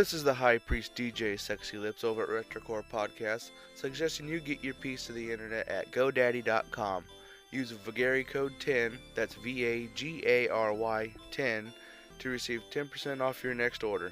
This is the High Priest DJ Sexy Lips over at Retrocore Podcast, suggesting you get your piece of the internet at GoDaddy.com. Use Vagary code 10, that's VAGARY 10, to receive 10% off your next order.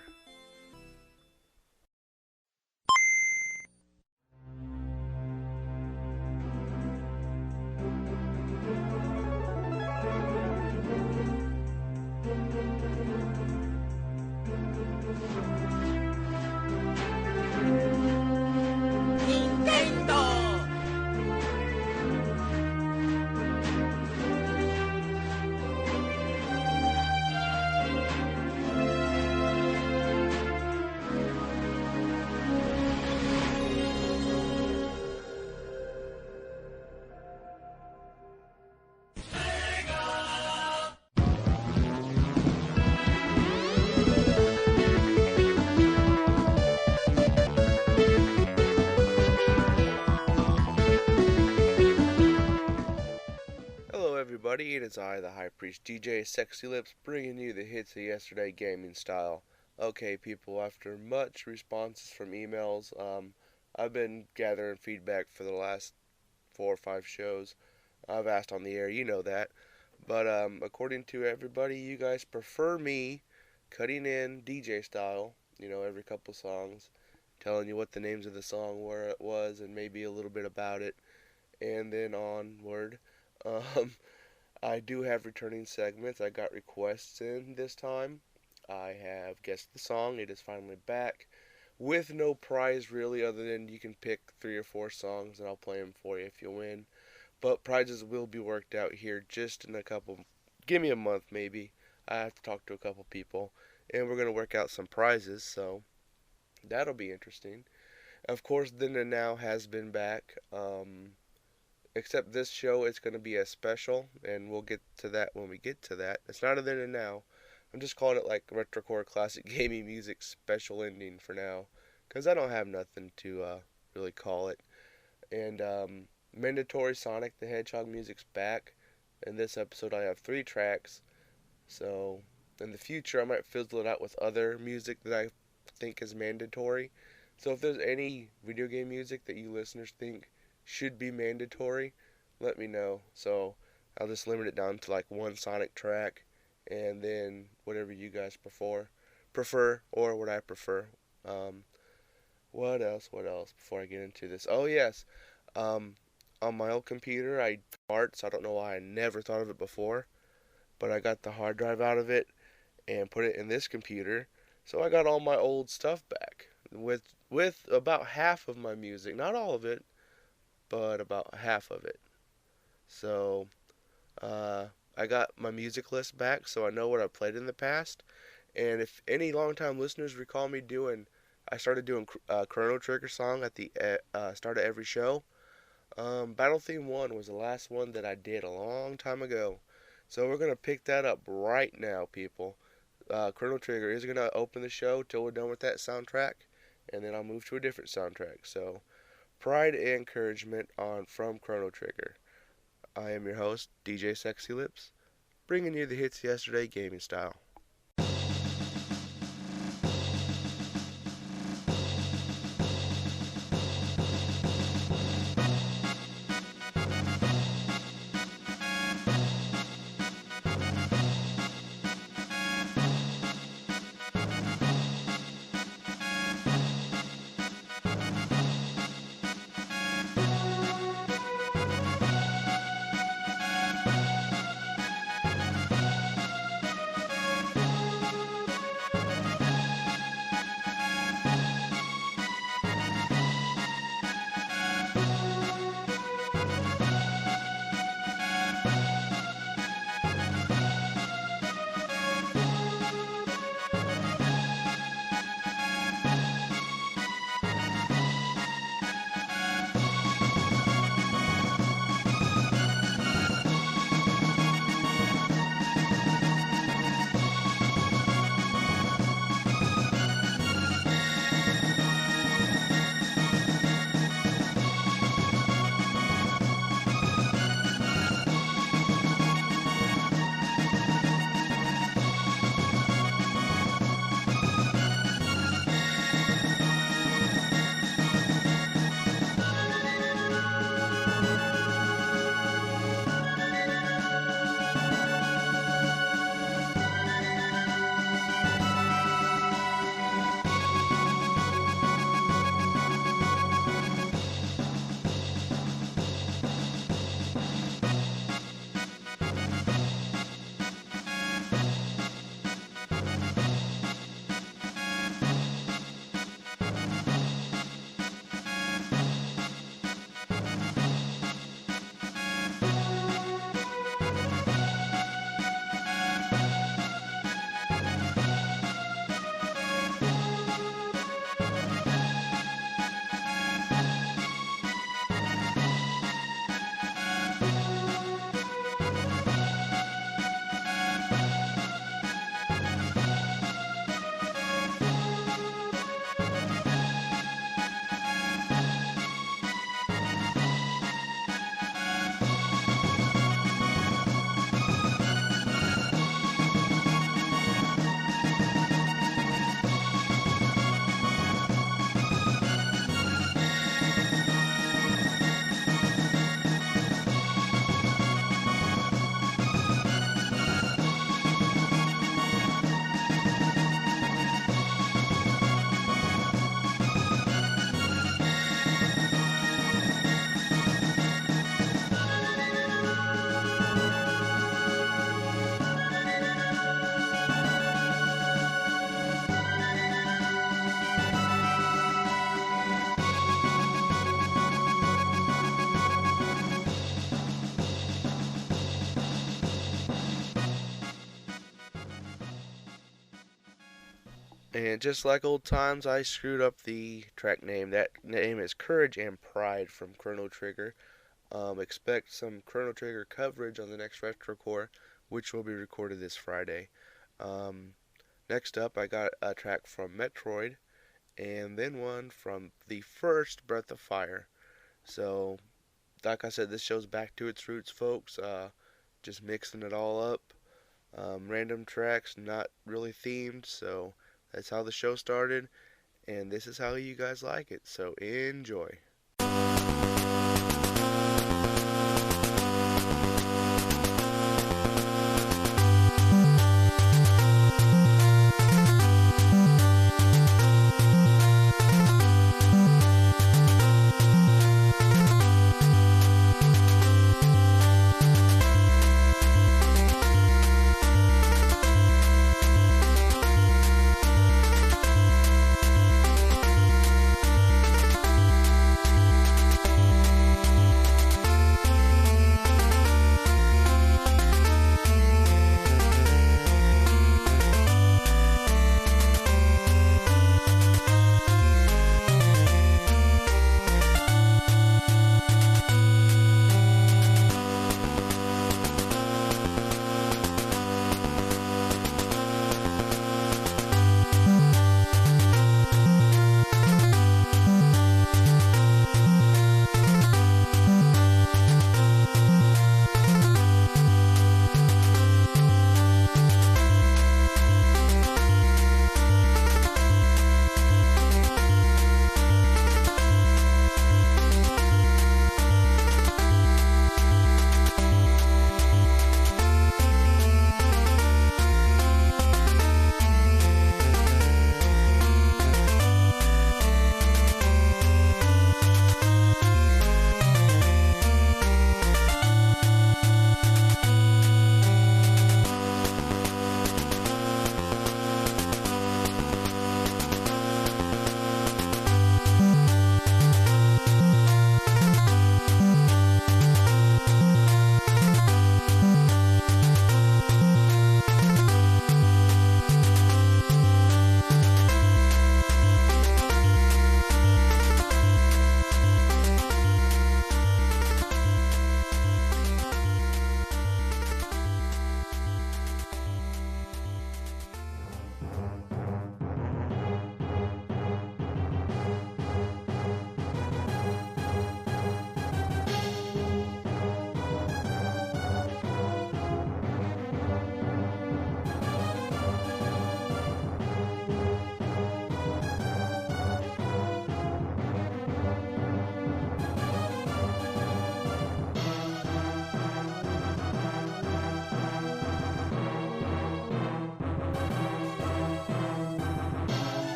Hello everybody, it is I, the High Priest DJ Sexy Lips, bringing you the hits of yesterday gaming style. Okay people, after much responses from emails, I've been gathering feedback for the last 4 or 5 shows. I've asked on the air, you know that. But according to everybody, you guys prefer me cutting in DJ style, every couple songs, telling you what the names of the song was and maybe a little bit about it, and then onward. I do have returning segments. I got requests in this time. I have guessed the song. It is finally back with no prize really, other than you can pick 3 or 4 songs and I'll play them for you if you win. But prizes will be worked out here just in a couple. Give me a month maybe. I have to talk to a couple people and we're going to work out some prizes, so that'll be interesting. Of course, Then and Now has been back. Except this show, it's going to be a special, and we'll get to that when we get to that. It's not a Then and Now. I'm just calling it like Retrocore Classic Gaming Music Special Ending for now, because I don't have nothing to really call it. And mandatory Sonic the Hedgehog music's back. In this episode, I have 3 tracks. So in the future, I might fizzle it out with other music that I think is mandatory. So if there's any video game music that you listeners think should be mandatory, let me know. So I'll just limit it down to like 1 Sonic track, and then whatever you guys prefer or what I prefer. What else before I get into this? Oh yes, on my old computer I parts. I don't know why I never thought of it before, but I got the hard drive out of it and put it in this computer, so I got all my old stuff back with about half of my music, not all of it, but about half of it. So I got my music list back, so I know what I played in the past. And if any longtime listeners recall me I started doing Chrono Trigger song at the start of every show. Battle Theme 1 was the last one that I did a long time ago. So we're going to pick that up right now, people. Chrono Trigger is going to open the show till we're done with that soundtrack, and then I'll move to a different soundtrack. So pride and encouragement from Chrono Trigger. I am your host, DJ Sexy Lips, bringing you the hits yesterday gaming style. And just like old times, I screwed up the track name. That name is Courage and Pride from Chrono Trigger. Expect some Chrono Trigger coverage on the next Retrocore, which will be recorded this Friday. Um, Next up, I got a track from Metroid, and then one from the first Breath of Fire. So, like I said, this show's back to its roots, folks. Just mixing it all up. Random tracks, not really themed, so that's how the show started, and this is how you guys like it. So, enjoy.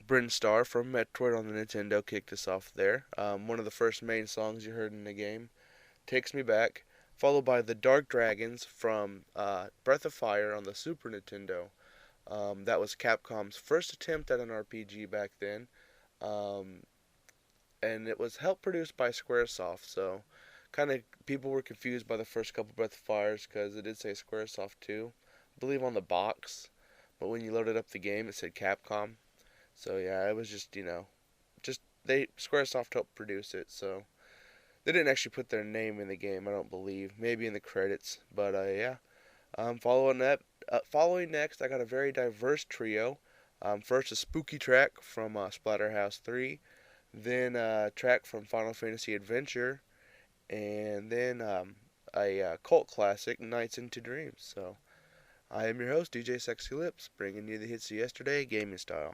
Bryn Star from Metroid on the Nintendo kicked us off there. One of the first main songs you heard in the game, Takes Me Back, followed by the Dark Dragons from Breath of Fire on the Super Nintendo. That was Capcom's first attempt at an RPG back then, um, and it was helped produced by Squaresoft. So, kind of people were confused by the first couple Breath of Fires because it did say Squaresoft too, I believe on the box, but when you loaded up the game, it said Capcom. So yeah, it was just just they Squaresoft helped produce it. So they didn't actually put their name in the game, I don't believe. Maybe in the credits, but yeah. Following next, I got a very diverse trio. First, a spooky track from Splatterhouse 3, then a track from Final Fantasy Adventure, and then a cult classic, Nights into Dreams. So, I am your host, DJ Sexy Lips, bringing you the hits of yesterday, gaming style.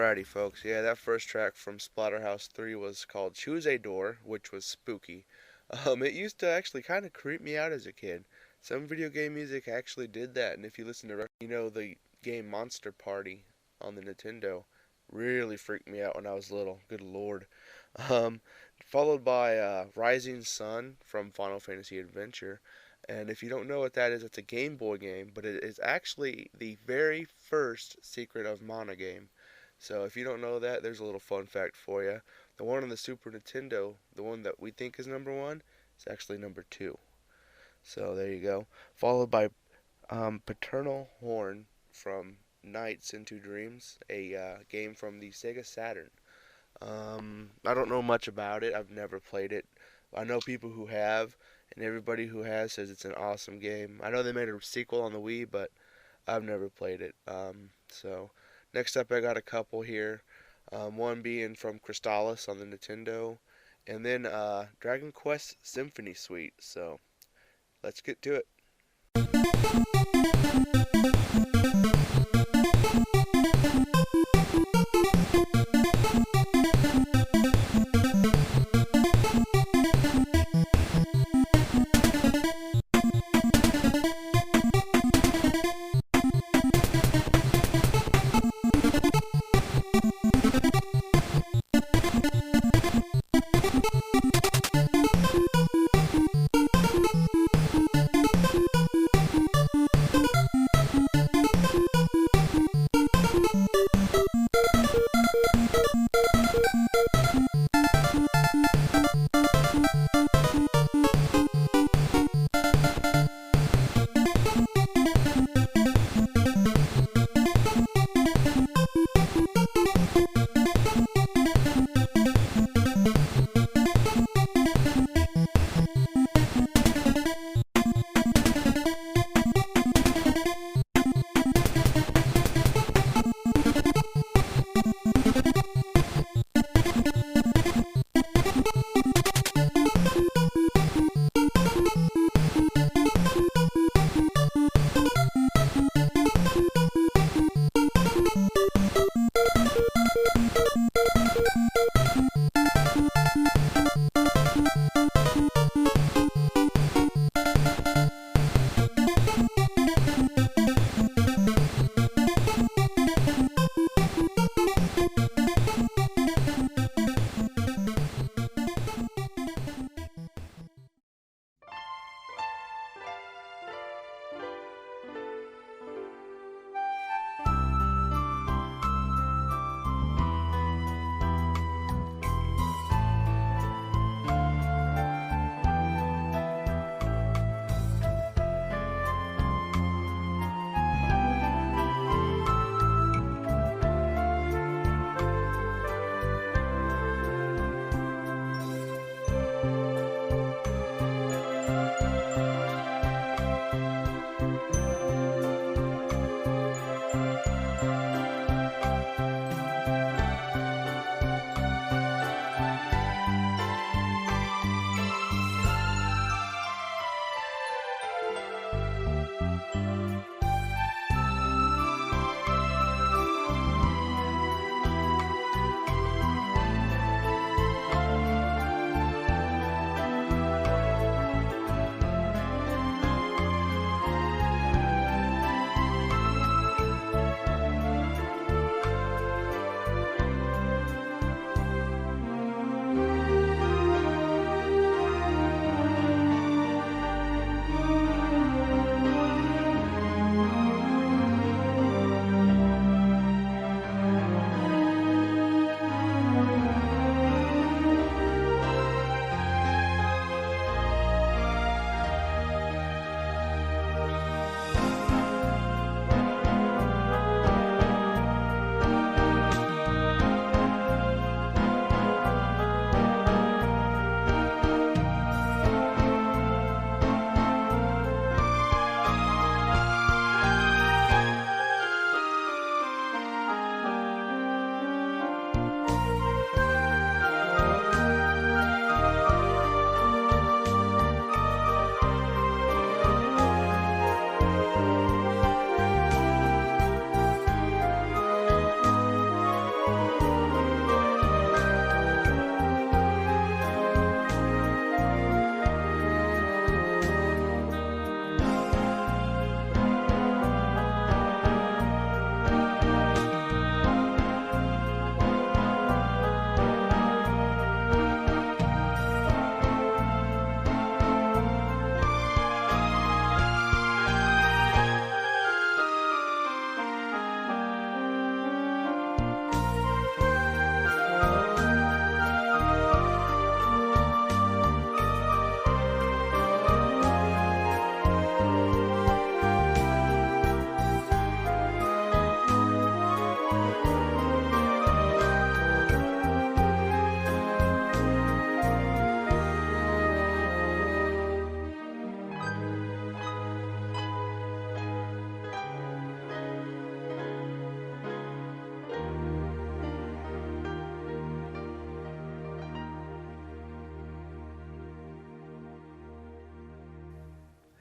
Alrighty, folks. Yeah, that first track from Splatterhouse 3 was called Choose a Door, which was spooky. It used to actually kind of creep me out as a kid. Some video game music actually did that, and if you listen to, the game Monster Party on the Nintendo, really freaked me out when I was little. Good lord. Um, Followed by Rising Sun from Final Fantasy Adventure. And if you don't know what that is, it's a Game Boy game, but it is actually the very first Secret of Mana game. So if you don't know that, there's a little fun fact for you. The one on the Super Nintendo, the one that we think is number one, is actually number two. So there you go. Followed by Paternal Horn from Nights into Dreams, a game from the Sega Saturn. I don't know much about it. I've never played it. I know people who have, and everybody who has says it's an awesome game. I know they made a sequel on the Wii, but I've never played it. So next up, I got a couple here. One being from Crystallis on the Nintendo, and then Dragon Quest Symphony Suite. So let's get to it.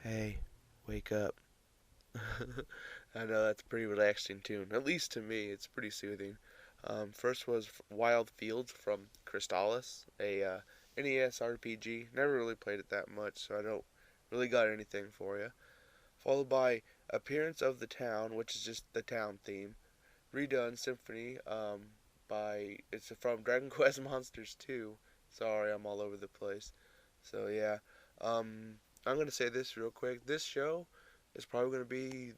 Hey, wake up. I know that's a pretty relaxing tune. At least to me, it's pretty soothing. First was Wild Fields from Crystallis, a NES RPG. Never really played it that much, so I don't really got anything for you. Followed by Appearance of the Town, which is just the town theme. Redone Symphony it's from Dragon Quest Monsters 2. Sorry, I'm all over the place. So yeah, um, I'm gonna say this real quick. This show is probably gonna be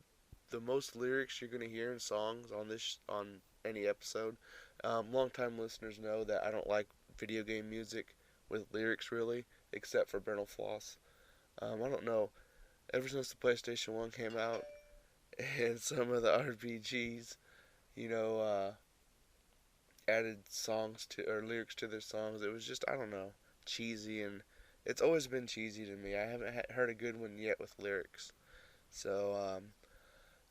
the most lyrics you're gonna hear in songs on any episode. Longtime listeners know that I don't like video game music with lyrics really, except for Brittle Floss. I don't know. Ever since the PlayStation 1 came out and some of the RPGs, you know, added songs to or lyrics to their songs, it was just I don't know, cheesy, and it's always been cheesy to me. I haven't heard a good one yet with lyrics. So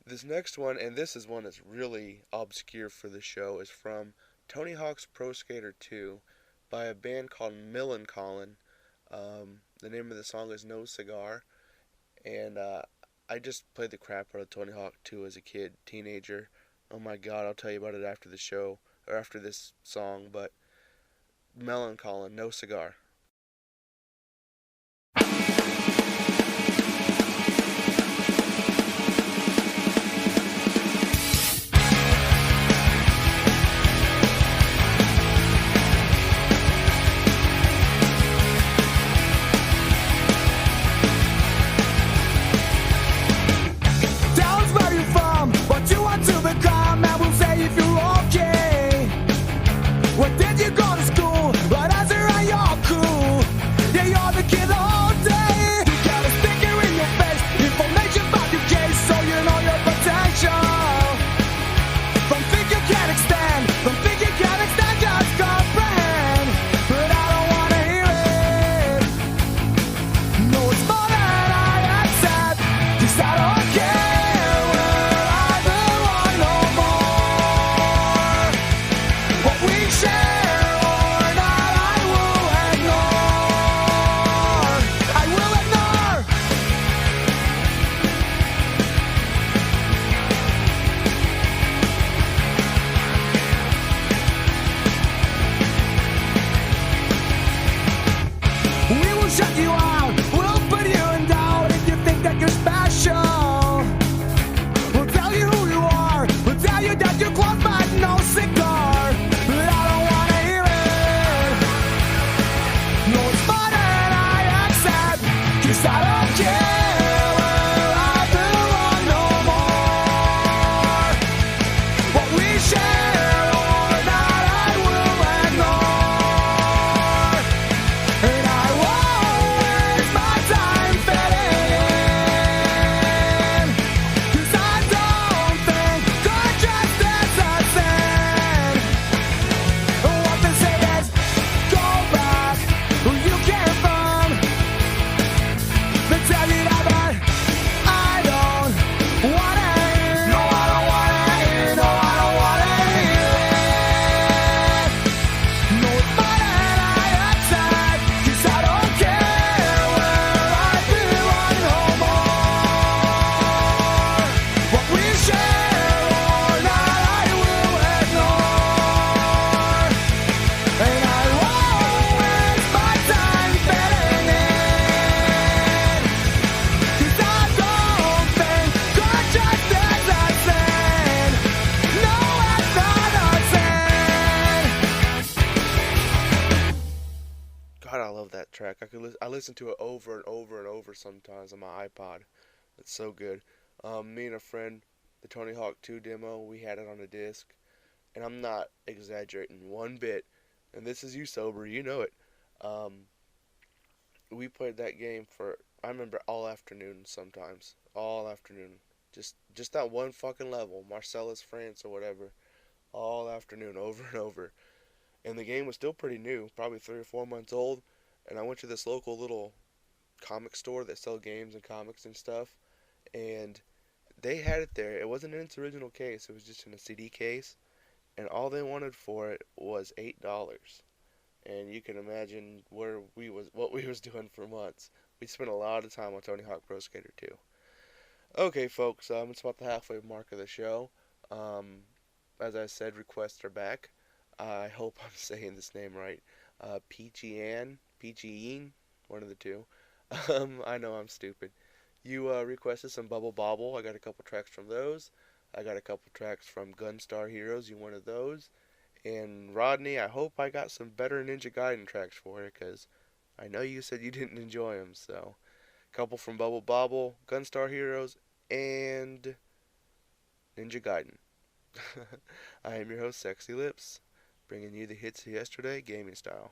this next one, and this is one that's really obscure for the show, is from Tony Hawk's Pro Skater 2 by a band called Millencolin. The name of the song is No Cigar, and I just played the crap out of Tony Hawk 2 as a kid, teenager. Oh my god, I'll tell you about it after the show, or after this song, but Millencolin, No Cigar. God, I love that track. I listen to it over and over and over sometimes on my iPod. It's so good. Me and a friend, the Tony Hawk 2 demo, we had it on a disc, and I'm not exaggerating one bit. And this is you sober, you know it. Um, we played that game for I remember all afternoon sometimes, all afternoon. Just that one fucking level, Marcellus, France or whatever, all afternoon, over and over. And the game was still pretty new, probably 3 or 4 months old. And I went to this local little comic store that sell games and comics and stuff, and they had it there. It wasn't in its original case; it was just in a CD case, and all they wanted for it was $8. And you can imagine what we was doing for months. We spent a lot of time on Tony Hawk Pro Skater 2. Okay, folks, it's about the halfway mark of the show. Um, as I said, requests are back. I hope I'm saying this name right. Peachy one of the two. I know I'm stupid. You requested some Bubble Bobble. I got a couple tracks from those. I got a couple tracks from Gunstar Heroes. You wanted those. And Rodney, I hope I got some better Ninja Gaiden tracks for you, because I know you said you didn't enjoy them. So, a couple from Bubble Bobble, Gunstar Heroes, and Ninja Gaiden. I am your host, Sexy Lips, bringing you the hits of yesterday, gaming style.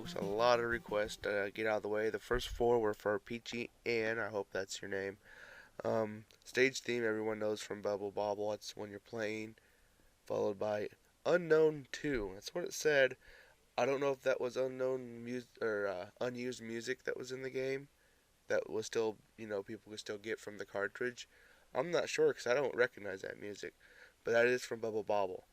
folks. A lot of requests to get out of the way. The first four were for Peachy Ann. I hope that's your name. Stage theme everyone knows from Bubble Bobble. It's when you're playing, followed by Unknown 2. That's what it said. I don't know if that was unknown music or unused music that was in the game that was still, people could still get from the cartridge. I'm not sure because I don't recognize that music, but that is from Bubble Bobble.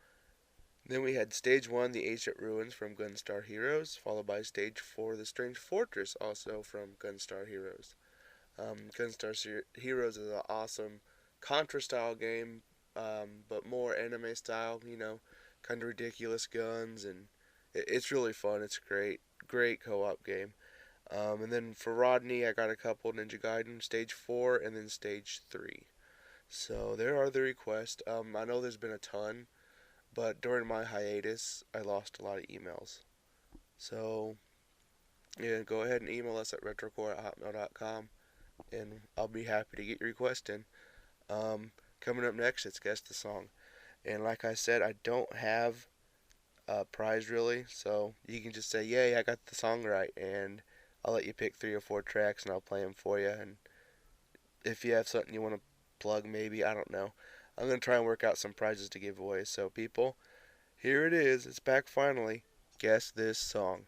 Then we had Stage 1, The Ancient Ruins from Gunstar Heroes, followed by Stage 4, The Strange Fortress, also from Gunstar Heroes. Gunstar Heroes is an awesome Contra-style game, but more anime style, kind of ridiculous guns, and it's really fun. It's great co-op game. And then for Rodney, I got a couple Ninja Gaiden, Stage 4 and then Stage 3. So there are the requests. I know there's been a ton, but during my hiatus, I lost a lot of emails. So, yeah, go ahead and email us at retrocore@hotmail.com, and I'll be happy to get your request in. Coming up next, it's Guess the Song. And like I said, I don't have a prize really, so you can just say, yay, I got the song right, and I'll let you pick 3 or 4 tracks, and I'll play them for you. And if you have something you want to plug, maybe, I don't know. I'm going to try and work out some prizes to give away. So, people, here it is. It's back finally. Guess this song.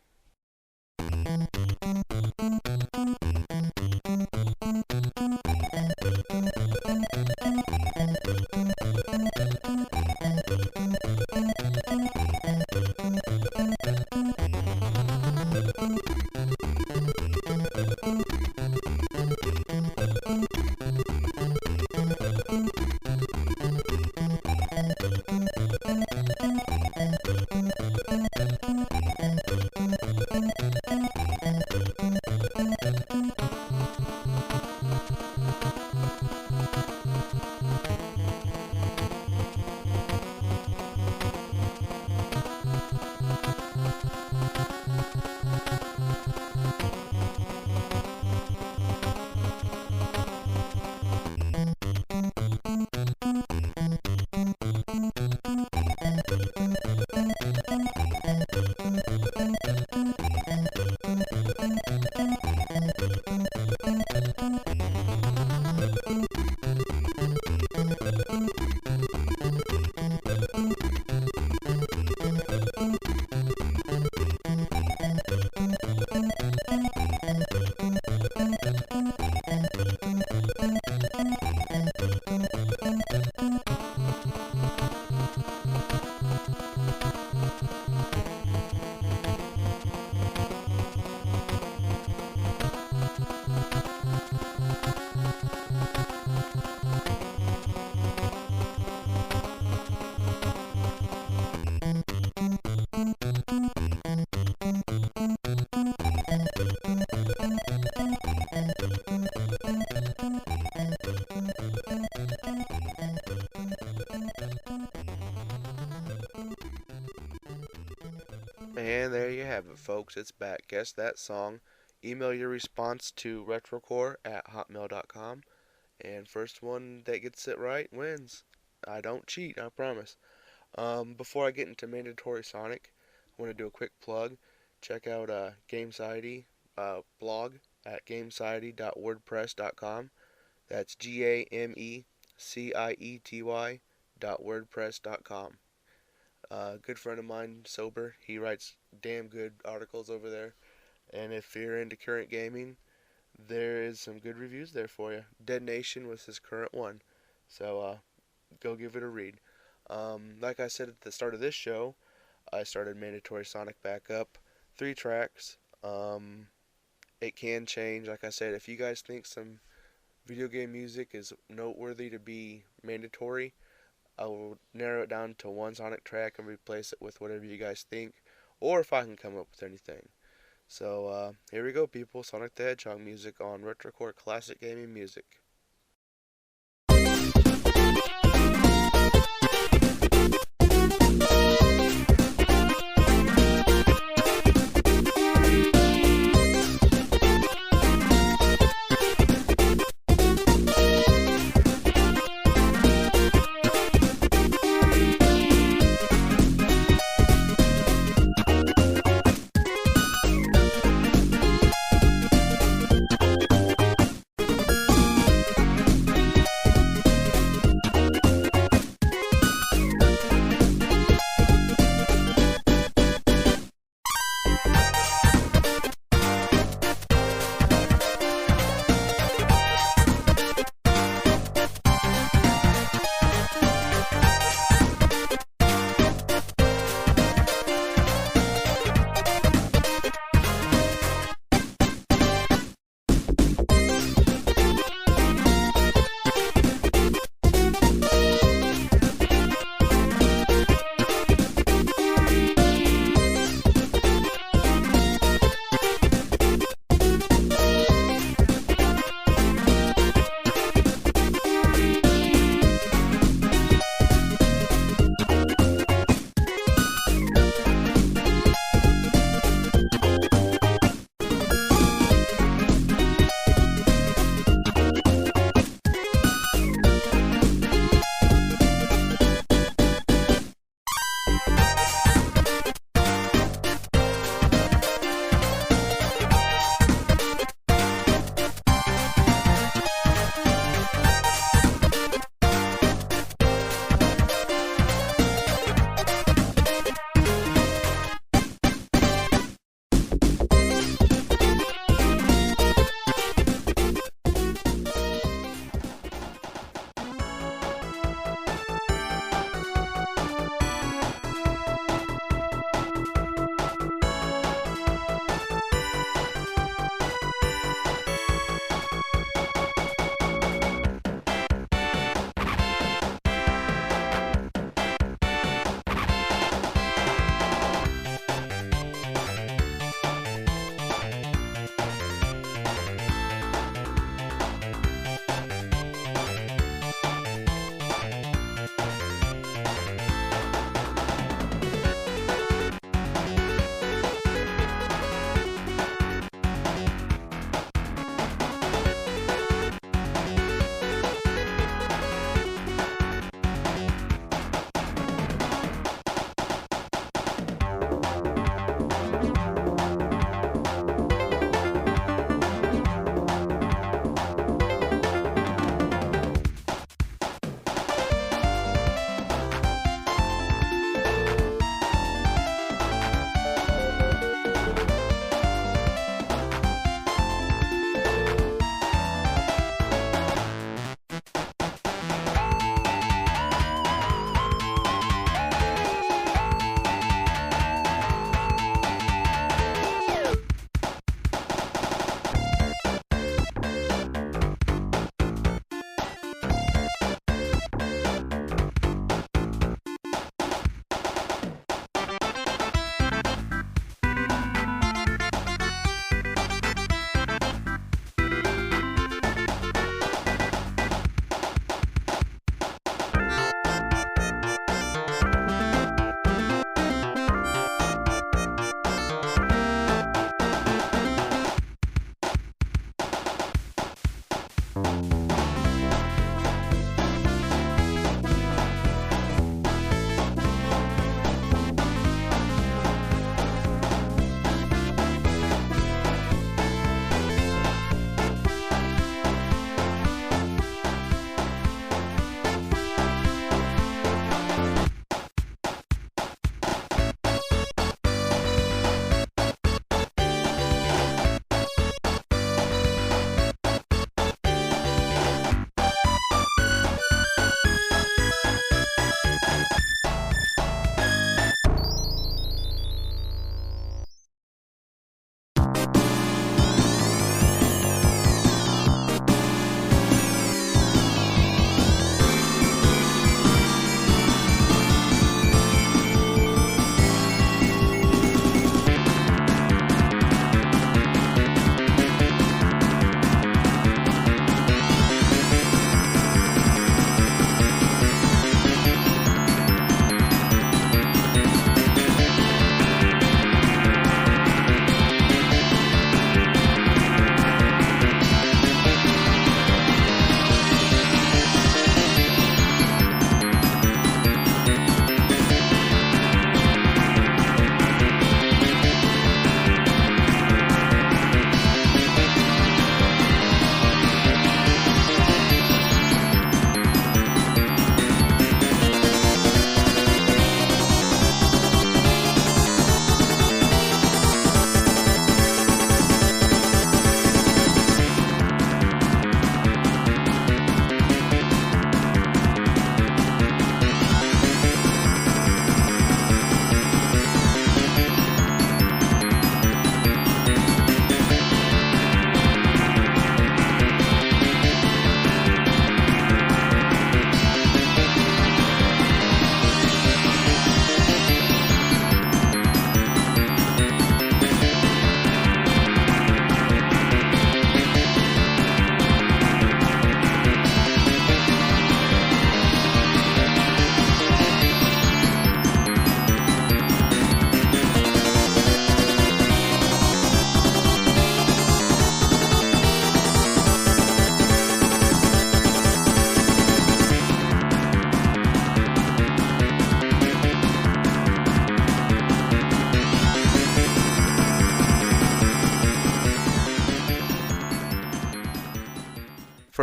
And there you have it, folks. It's back. Guess that song. Email your response to retrocore@hotmail.com. And first one that gets it right wins. I don't cheat, I promise. Before I get into Mandatory Sonic, I want to do a quick plug. Check out GameSociety blog at gamesociety.wordpress.com. That's GAMECIETY.wordpress.com. Good friend of mine, Sober, he writes damn good articles over there. And if you're into current gaming, there is some good reviews there for you. Dead Nation was his current one. So go give it a read. Like I said at the start of this show, I started Mandatory Sonic back up. 3 tracks. It can change. Like I said, if you guys think some video game music is noteworthy to be mandatory, I will narrow it down to 1 Sonic track and replace it with whatever you guys think, or if I can come up with anything. So here we go, people. Sonic the Hedgehog music on Retrocore Classic Gaming Music.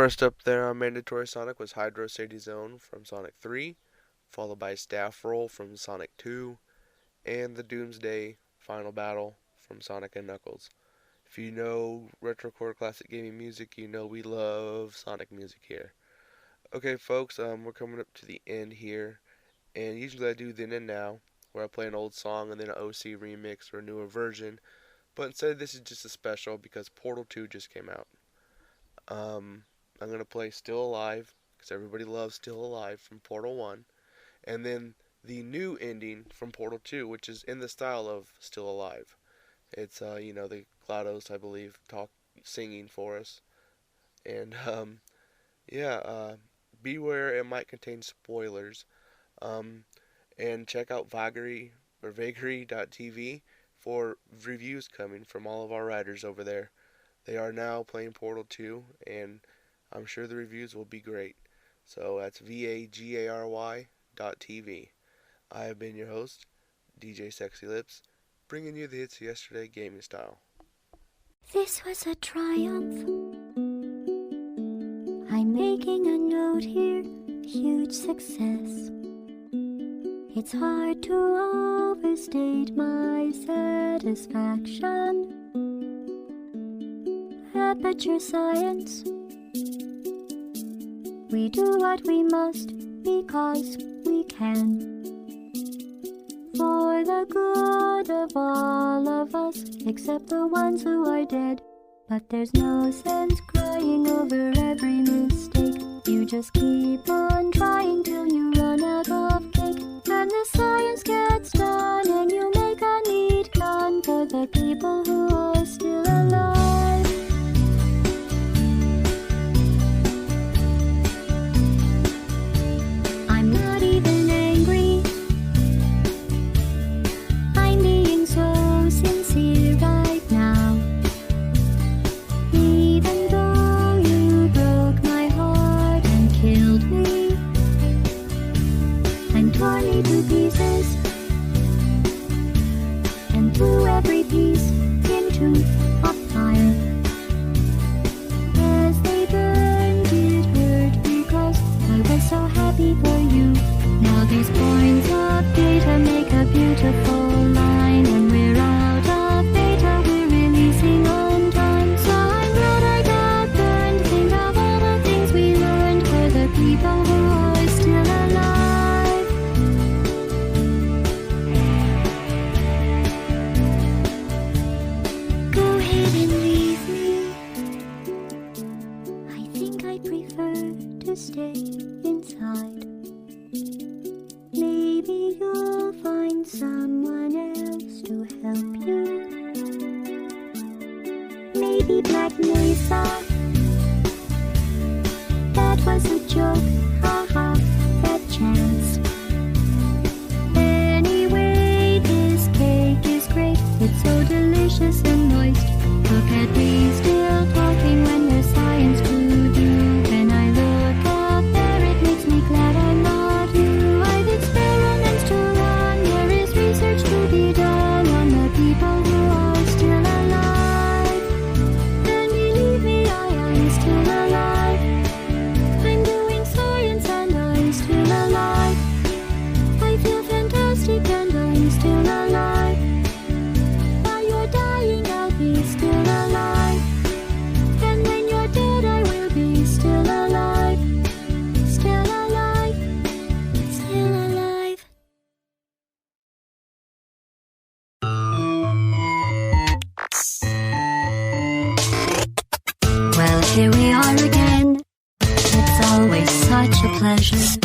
First up there on Mandatory Sonic was Hydro City Zone from Sonic 3, followed by Staff Roll from Sonic 2, and the Doomsday Final Battle from Sonic and Knuckles. If you know Retrocore classic gaming music, you know we love Sonic music here. Okay, folks, we're coming up to the end here, and usually I do then and now, where I play an old song and then an OC remix or a newer version, but instead this is just a special because Portal 2 just came out. I'm going to play Still Alive, because everybody loves Still Alive from Portal 1, and then the new ending from Portal 2, which is in the style of Still Alive. It's, the GLaDOS, I believe, singing for us. And, beware, it might contain spoilers. And check out vagary.tv for reviews coming from all of our writers over there. They are now playing Portal 2, and I'm sure the reviews will be great. So that's vagary.tv. I have been your host, DJ Sexy Lips, bringing you the hits of yesterday gaming style. This was a triumph. I'm making a note here, huge success. It's hard to overstate my satisfaction. Aperture science. We do what we must because we can. For the good of all of us, except the ones who are dead. But there's no sense crying over every mistake. You just keep on trying till you run out of cake. And the science gets done and you make a neat gun for the people who are still alive. I'm not even angry. I'm being so sincere right now. Even though you broke my heart and killed me and tore me to pieces and threw every piece into a fire. As they burned, it hurt because I was so happy for you. Now these points of data make a beautiful line. When we're out of data, we're releasing on time. So I'm glad I got burned. Think of all the things we learned for the people who are still alive. Go ahead and leave me. I think I prefer to stay inside. Maybe you'll find someone else to help you. Maybe Black Mesa. That was a joke, haha, that chance. Anyway, this cake is great. It's so delicious and moist. Look at me still talking when there's science to do. When I look up there, it makes me glad I'm not you. I've experiments to run. There is research to be done on the people who are still alive. And believe me, I am still alive. I'm doing science and I'm still alive. I feel fantastic and I'm still alive. While you're dying, I'll be still alive. And when you're dead, I will be still alive. Still alive. Still alive. Well, here we are again. It's always such a pleasure.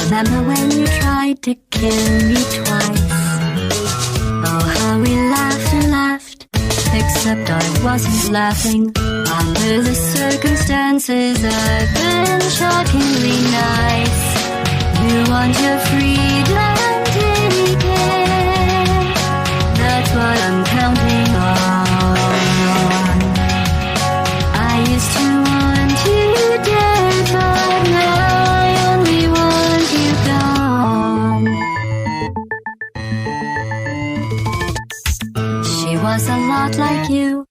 Remember when you tried to kill me twice? Oh, how we laughed and laughed. Except I wasn't laughing. Under the circumstances, I've been shockingly nice. You want your freedom, take it. That's what I'm counting on. I used to want you dead, but now I only want you gone. She was a lot like you,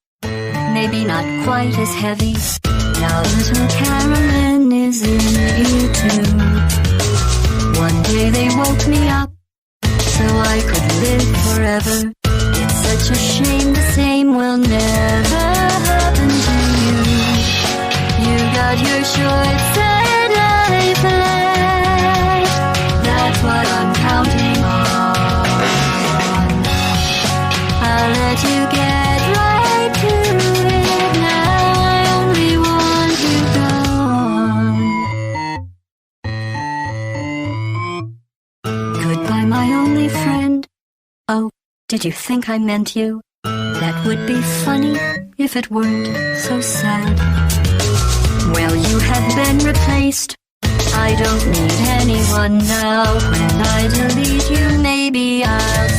maybe not quite as heavy. Now little Carolyn is in here too. One day they woke me up so I could live forever. It's such a shame the same will never happen to you. You got your short set life left. That's what I'm counting on. I'll let you get right to it now. I only want you gone. Goodbye, my only friend. Oh, did you think I meant you? That would be funny if it weren't so sad. Well, you have been replaced. I don't need anyone now. When I delete you, maybe I'll